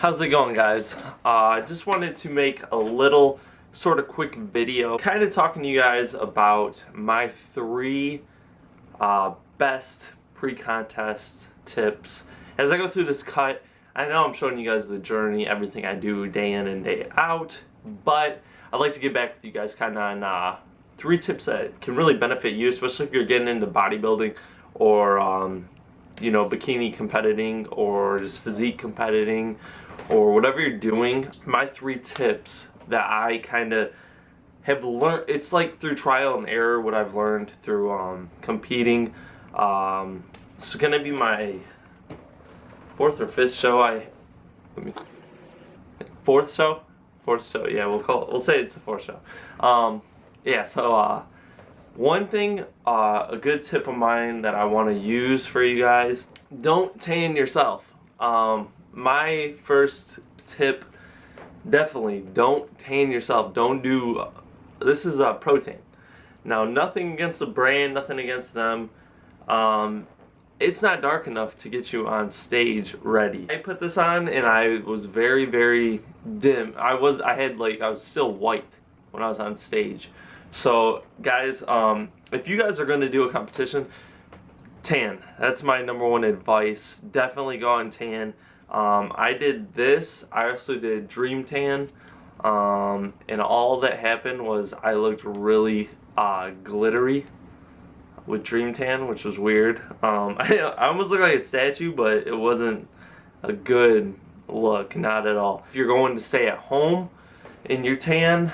How's it going, guys? I just wanted to make a little sort of quick video kind of talking to you guys about my three best pre-contest tips. As I go through this cut, I know I'm showing you guys the journey, everything I do day in and day out, but I'd like to get back with you guys kind of on three tips that can really benefit you, especially if you're getting into bodybuilding or bikini competing or just physique competing or whatever you're doing. My three tips that I kind of have learned, it's like through trial and error what I've learned through competing. It's going to be my fourth or fifth show. Fourth show, yeah, we'll say it's the fourth show. One thing, a good tip of mine that I want to use for you guys: don't tan yourself. My first tip, definitely don't tan yourself. Don't do, this is a pro-tan. Now, nothing against the brand, nothing against them. It's not dark enough to get you on stage ready. I put this on and I was very, very dim. I was still white when I was on stage. So guys, if you guys are going to do a competition, tan. That's my number one advice. Definitely go on tan. I did this. I also did Dream Tan. And all that happened was I looked really glittery with Dream Tan, which was weird. I almost looked like a statue, but it wasn't a good look, not at all. If you're going to stay at home in your tan,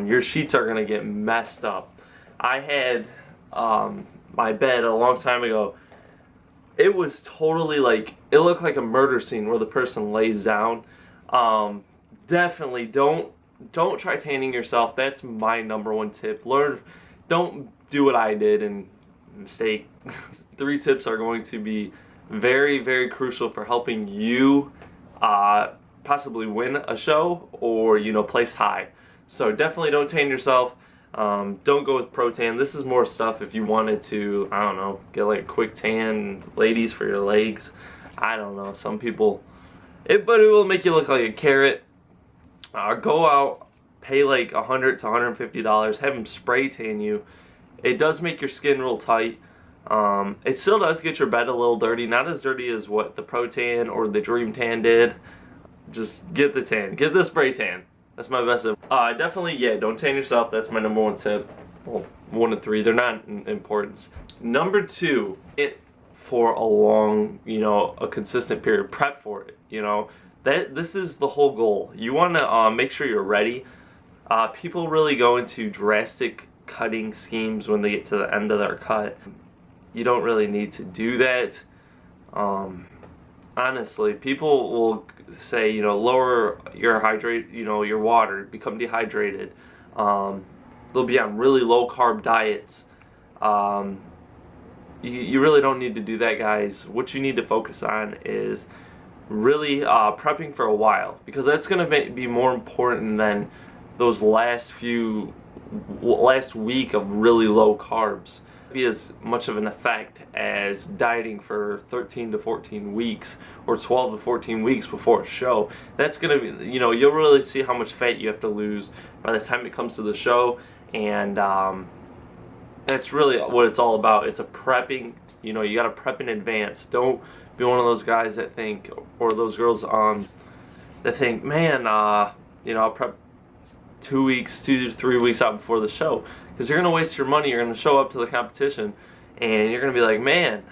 your sheets are gonna get messed up. I had my bed a long time ago. It was totally like, it looked like a murder scene where the person lays down. Definitely don't try tanning yourself. That's my number one tip. Don't do what I did and mistake. Three tips are going to be very, very crucial for helping you possibly win a show or place high. So definitely don't tan yourself. Don't go with pro-tan. This is more stuff if you wanted to, I don't know, get like a quick tan, ladies, for your legs. I don't know, some people, but it will make you look like a carrot. Go out, pay like $100 to $150, have them spray tan you. It does make your skin real tight. It still does get your bed a little dirty, not as dirty as what the pro-tan or the Dream Tan did. Just get the tan, get the spray tan. That's my best tip. Definitely, yeah, don't tan yourself. That's my number one tip. Well, one of three, they're not in importance. Number two, for a long, a consistent period, prep for it. This is the whole goal. You want to make sure you're ready. People really go into drastic cutting schemes when they get to the end of their cut. You don't really need to do that. Honestly, people will say, lower your water, become dehydrated. They'll be on really low carb diets. You really don't need to do that, guys. What you need to focus on is really prepping for a while, because that's going to be more important than those last week of really low carbs. Be as much of an effect as dieting for 13 to 14 weeks or 12 to 14 weeks before a show. That's gonna be, you'll really see how much fat you have to lose by the time it comes to the show, and that's really what it's all about. It's a prepping. You gotta prep in advance. Don't be one of those guys that think, or those girls that think, man, I'll prep 2 to 3 weeks out before the show, because you're going to waste your money. You're going to show up to the competition and you're going to be like, man,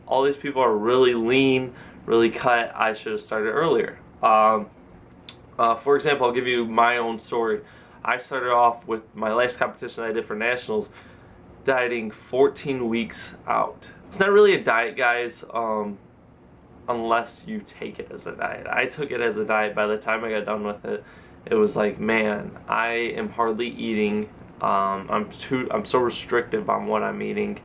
all these people are really lean, really cut. I should have started earlier. For example, I'll give you my own story. I started off with my last competition I did for nationals, dieting 14 weeks out. It's not really a diet, guys, unless you take it as a diet. I took it as a diet. By the time I got done with it, it was like, man, I am hardly eating. I'm so restrictive on what I'm eating.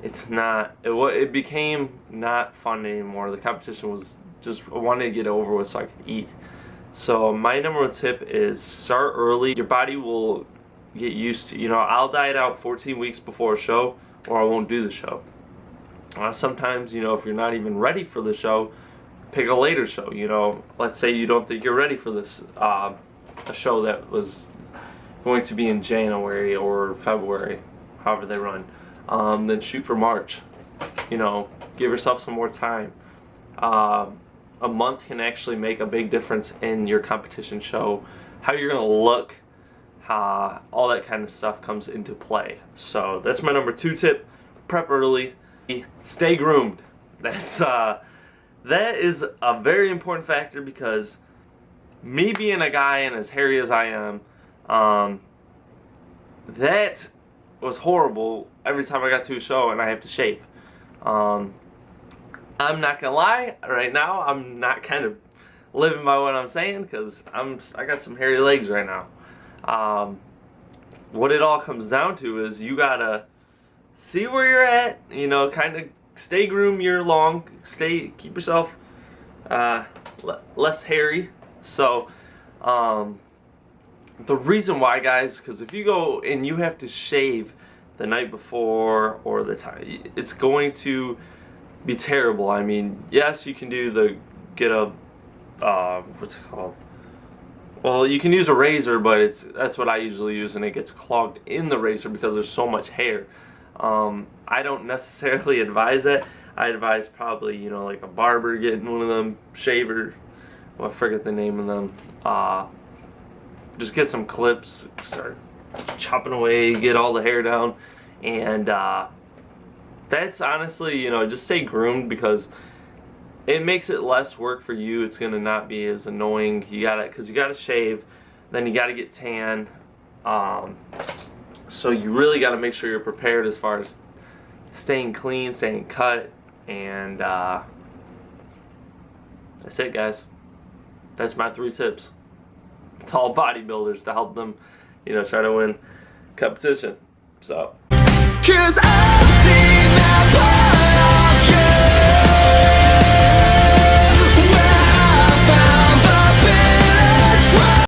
It became not fun anymore. The competition was just, I wanted to get over with so I could eat. So my number one tip is start early. Your body will get used to, I'll diet out 14 weeks before a show, or I won't do the show. Sometimes, if you're not even ready for the show, pick a later show. You know, let's say you don't think you're ready for this, a show that was going to be in January or February, however they run. Then shoot for March. You know, give yourself some more time. A month can actually make a big difference in your competition show. How you're going to look, all that kind of stuff comes into play. So that's my number 2 tip. Prep early. Stay groomed. That is a very important factor, because me being a guy and as hairy as I am, that was horrible every time I got to a show and I have to shave. I'm not gonna lie, right now I'm not kind of living by what I'm saying, because I got some hairy legs right now. What it all comes down to is you gotta see where you're at, you know, kind of stay groomed year long, keep yourself less hairy. So the reason why, guys, because if you go and you have to shave the night before or the time, it's going to be terrible. I mean, yes, you can get a what's it called? Well, you can use a razor, but that's what I usually use, and it gets clogged in the razor because there's so much hair. I don't necessarily advise that. I advise probably, you know, like a barber getting one of them shaver. Well, I forget the name of them. Just get some clips, start chopping away, get all the hair down, and that's honestly, you know, just stay groomed, because it makes it less work for you. It's gonna not be as annoying. Because you gotta shave, then you gotta get tan. So you really gotta make sure you're prepared as far as staying clean, staying cut, and that's it, guys. That's my 3 tips to all bodybuilders to help them, you know, try to win competition. So. 'Cause I've seen that